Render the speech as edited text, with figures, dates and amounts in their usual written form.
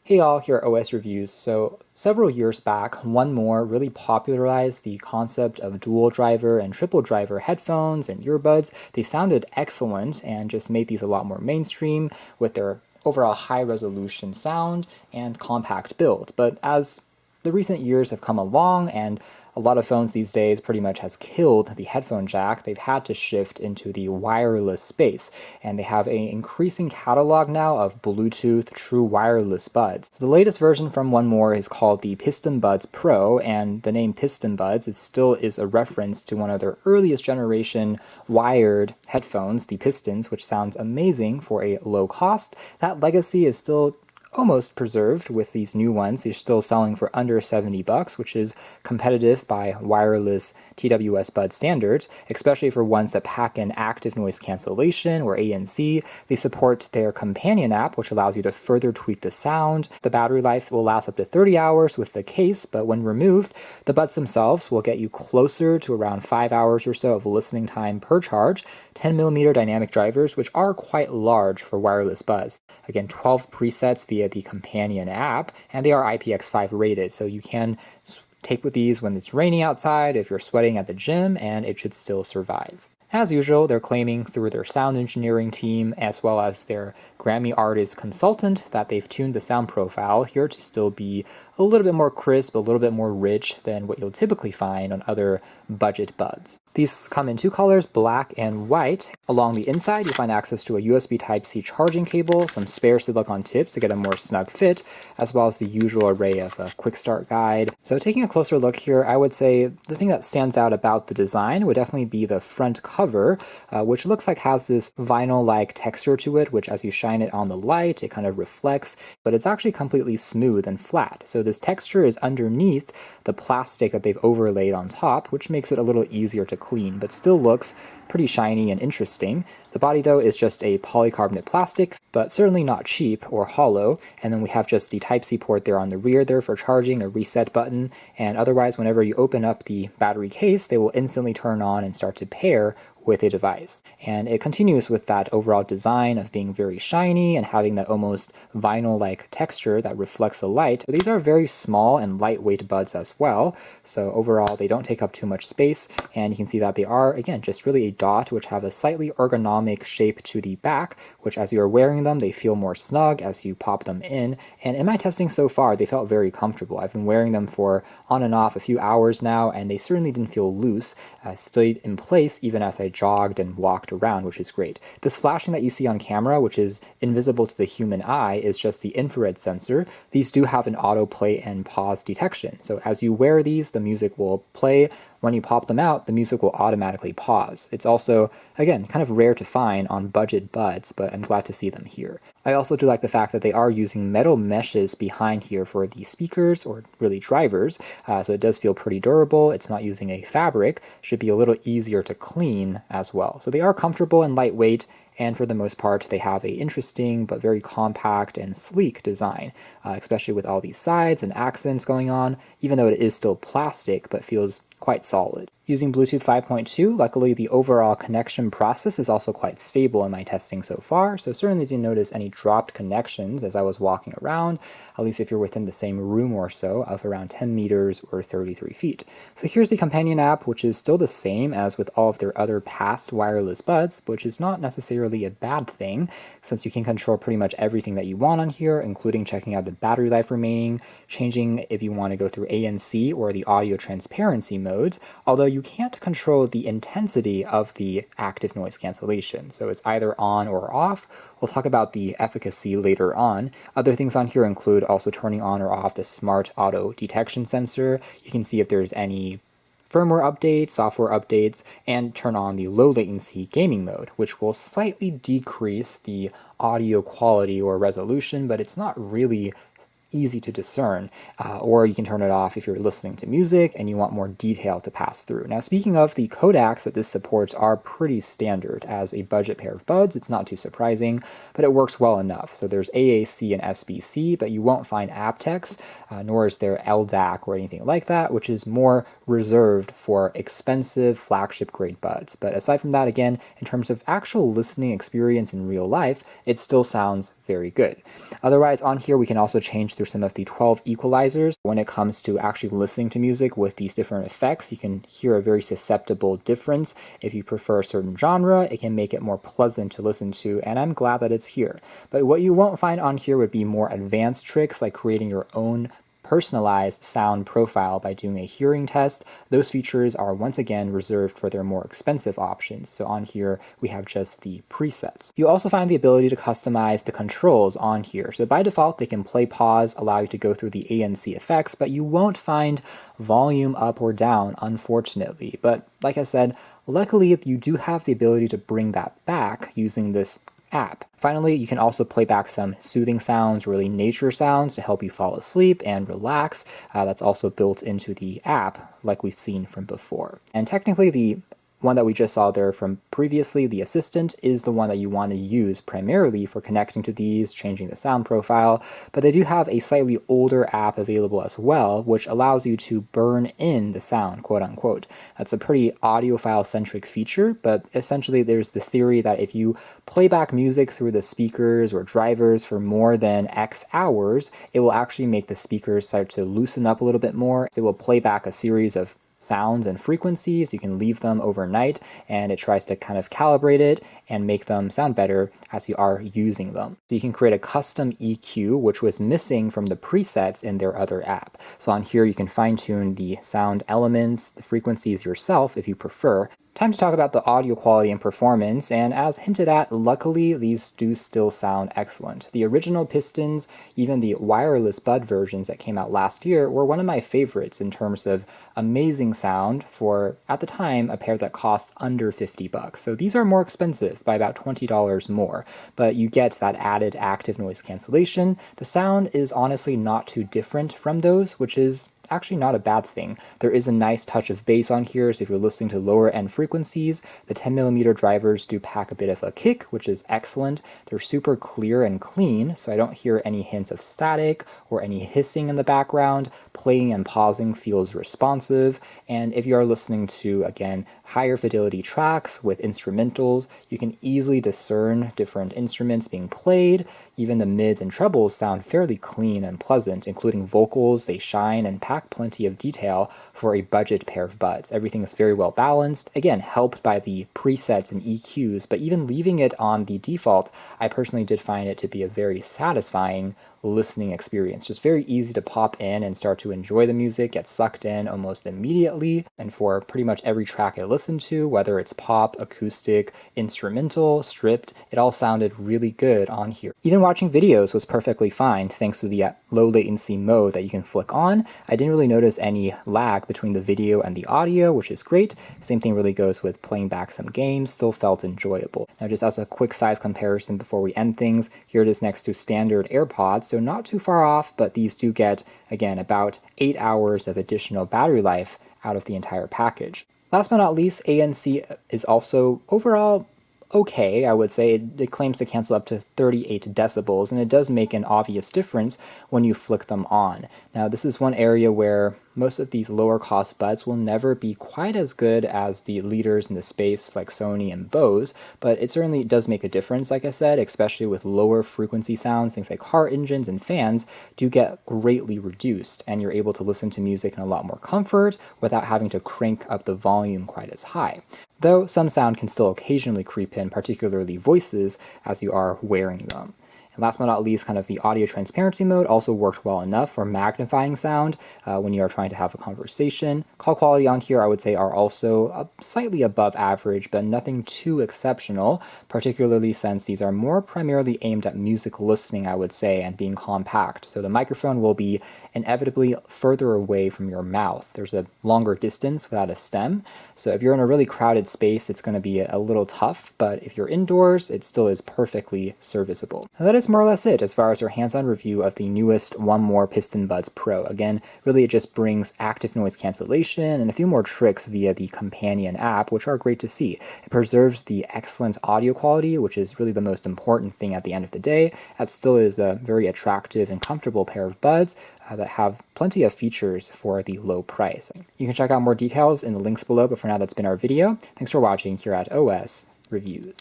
Hey all, here at OS Reviews. So several years back, 1MORE really popularized the concept of dual driver and triple driver headphones and earbuds. They sounded excellent and just made these a lot more mainstream with their overall high resolution sound and compact build. But as the recent years have come along and a lot of phones these days pretty much has killed the headphone jack, they've had to shift into the wireless space, and they have an increasing catalog now of Bluetooth true wireless buds. So the latest version from 1MORE is called the PistonBuds Pro, and the name PistonBuds still is a reference to one of their earliest generation wired headphones, the Pistons, which sounds amazing for a low cost. That legacy is still almost preserved with these new ones. They're still selling for under $70, which is competitive by wireless TWS bud standards, especially for ones that pack in active noise cancellation or ANC. They support their companion app, which allows you to further tweak the sound. The battery life will last up to 30 hours with the case, but when removed, the buds themselves will get you closer to around 5 hours or so of listening time per charge. 10mm dynamic drivers, which are quite large for wireless buds. Again, 12 presets via the companion app, and they are IPX5 rated, so you can take with these when it's raining outside, if you're sweating at the gym, and it should still survive. As usual, they're claiming through their sound engineering team as well as their Grammy artist consultant that they've tuned the sound profile here to still be a little bit more crisp, a little bit more rich than what you'll typically find on other budget buds. These come in two colors, black and white. Along the inside, you find access to a USB Type-C charging cable, some spare silicone tips to get a more snug fit, as well as the usual array of a quick start guide. So taking a closer look here, I would say the thing that stands out about the design would definitely be the front cover, which looks like has this vinyl-like texture to it, which as you shine it on the light, it kind of reflects, but it's actually completely smooth and flat. So this texture is underneath the plastic that they've overlaid on top, which makes it a little easier to clean, but still looks pretty shiny and interesting. The body, though, is just a polycarbonate plastic, but certainly not cheap or hollow. And then we have just the Type-C port there on the rear there for charging, a reset button, and otherwise, whenever you open up the battery case, they will instantly turn on and start to pair with a device. And it continues with that overall design of being very shiny and having that almost vinyl-like texture that reflects the light. But these are very small and lightweight buds as well, so overall they don't take up too much space, and you can see that they are, again, just really a dot, which have a slightly ergonomic shape to the back, which as you're wearing them, they feel more snug as you pop them in, and in my testing so far, they felt very comfortable. I've been wearing them for on and off a few hours now, and they certainly didn't feel loose. Stayed in place even as I jogged and walked around, which is great. This flashing that you see on camera, which is invisible to the human eye, is just the infrared sensor. These do have an autoplay and pause detection. So as you wear these, the music will play. When you pop them out, the music will automatically pause. It's also, again, kind of rare to find on budget buds, but I'm glad to see them here. I also do like the fact that they are using metal meshes behind here for the speakers, or really drivers, so it does feel pretty durable. It's not using a fabric. Should be a little easier to clean as well. So they are comfortable and lightweight, and for the most part, they have a interesting but very compact and sleek design, especially with all these sides and accents going on, even though it is still plastic, but feels quite solid. Using Bluetooth 5.2, luckily the overall connection process is also quite stable in my testing so far, so certainly didn't notice any dropped connections as I was walking around, at least if you're within the same room or so of around 10 meters or 33 feet. So here's the companion app, which is still the same as with all of their other past wireless buds, which is not necessarily a bad thing, since you can control pretty much everything that you want on here, including checking out the battery life remaining, changing if you want to go through ANC or the audio transparency modes, although you can't control the intensity of the active noise cancellation, so it's either on or off. We'll talk about the efficacy later on. Other things on here include also turning on or off the smart auto detection sensor. You can see if there's any firmware updates, software updates, and turn on the low latency gaming mode, which will slightly decrease the audio quality or resolution, but it's not really easy to discern, or you can turn it off if you're listening to music and you want more detail to pass through. Now, speaking of, the codecs that this supports are pretty standard. As a budget pair of buds, it's not too surprising, but it works well enough. So there's AAC and SBC, but you won't find aptX, nor is there LDAC or anything like that, which is more reserved for expensive flagship grade buds. But aside from that, again, in terms of actual listening experience in real life, it still sounds very good. Otherwise, on here we can also change through some of the 12 equalizers. When it comes to actually listening to music with these different effects, you can hear a very susceptible difference. If you prefer a certain genre, it can make it more pleasant to listen to, and I'm glad that it's here. But what you won't find on here would be more advanced tricks like creating your own personalized sound profile by doing a hearing test. Those features are once again reserved for their more expensive options. So on here, we have just the presets. You also find the ability to customize the controls on here. So by default, they can play, pause, allow you to go through the ANC effects, but you won't find volume up or down, unfortunately. But like I said, luckily, you do have the ability to bring that back using this app. Finally, you can also play back some soothing sounds, really nature sounds to help you fall asleep and relax. That's also built into the app like we've seen from before. And technically, the one that we just saw there from previously, the assistant, is the one that you want to use primarily for connecting to these, changing the sound profile, but they do have a slightly older app available as well, which allows you to burn in the sound, quote unquote. That's a pretty audiophile-centric feature, but essentially there's the theory that if you play back music through the speakers or drivers for more than X hours, it will actually make the speakers start to loosen up a little bit more. It will play back a series of sounds and frequencies. You can leave them overnight and it tries to kind of calibrate it and make them sound better as you are using them. So you can create a custom EQ, which was missing from the presets in their other app. So on here you can fine tune the sound elements, the frequencies yourself if you prefer. Time to talk about the audio quality and performance, and as hinted at, luckily these do still sound excellent. The original Pistons, even the wireless bud versions that came out last year, were one of my favorites in terms of amazing sound for, at the time, a pair that cost under $50. So these are more expensive by about $20 more, but you get that added active noise cancellation. The sound is honestly not too different from those, which is actually not a bad thing. There is a nice touch of bass on here, so if you're listening to lower end frequencies, the 10mm drivers do pack a bit of a kick, which is excellent. They're super clear and clean, so I don't hear any hints of static or any hissing in the background. Playing and pausing feels responsive, and if you are listening to, again, higher fidelity tracks with instrumentals, you can easily discern different instruments being played. Even the mids and trebles sound fairly clean and pleasant, including vocals. They shine and pack plenty of detail for a budget pair of buds. Everything is very well balanced, again, helped by the presets and EQs, but even leaving it on the default, I personally did find it to be a very satisfying listening experience. Just very easy to pop in and start to enjoy the music, get sucked in almost immediately. And for pretty much every track I listened to, whether it's pop, acoustic, instrumental, stripped, it all sounded really good on here. Even watching videos was perfectly fine thanks to the low latency mode that you can flick on. I didn't really notice any lag between the video and the audio, which is great. Same thing really goes with playing back some games, still felt enjoyable. Now just as a quick size comparison before we end things, here it is next to standard AirPods, so not too far off, but these do get, again, about 8 hours of additional battery life out of the entire package. Last but not least, ANC is also overall okay, I would say. It claims to cancel up to 38 decibels, and it does make an obvious difference when you flick them on. Now, this is one area where most of these lower cost buds will never be quite as good as the leaders in the space like Sony and Bose, but it certainly does make a difference, like I said, especially with lower frequency sounds. Things like car engines and fans do get greatly reduced, and you're able to listen to music in a lot more comfort without having to crank up the volume quite as high. Though some sound can still occasionally creep in, particularly voices, as you are wearing them. And last but not least, kind of the audio transparency mode also worked well enough for magnifying sound when you are trying to have a conversation. Call quality on here, I would say, are also slightly above average, but nothing too exceptional, particularly since these are more primarily aimed at music listening, I would say, and being compact. So the microphone will be inevitably further away from your mouth. There's a longer distance without a stem. So if you're in a really crowded space, it's going to be a little tough, but if you're indoors, it still is perfectly serviceable. Now that is is more or less it as far as our hands-on review of the newest 1MORE PistonBuds Pro. Again, really it just brings active noise cancellation and a few more tricks via the companion app, which are great to see. It preserves the excellent audio quality, which is really the most important thing at the end of the day. It still is a very attractive and comfortable pair of buds that have plenty of features for the low price. You can check out more details in the links below, but for now that's been our video. Thanks for watching here at OS Reviews.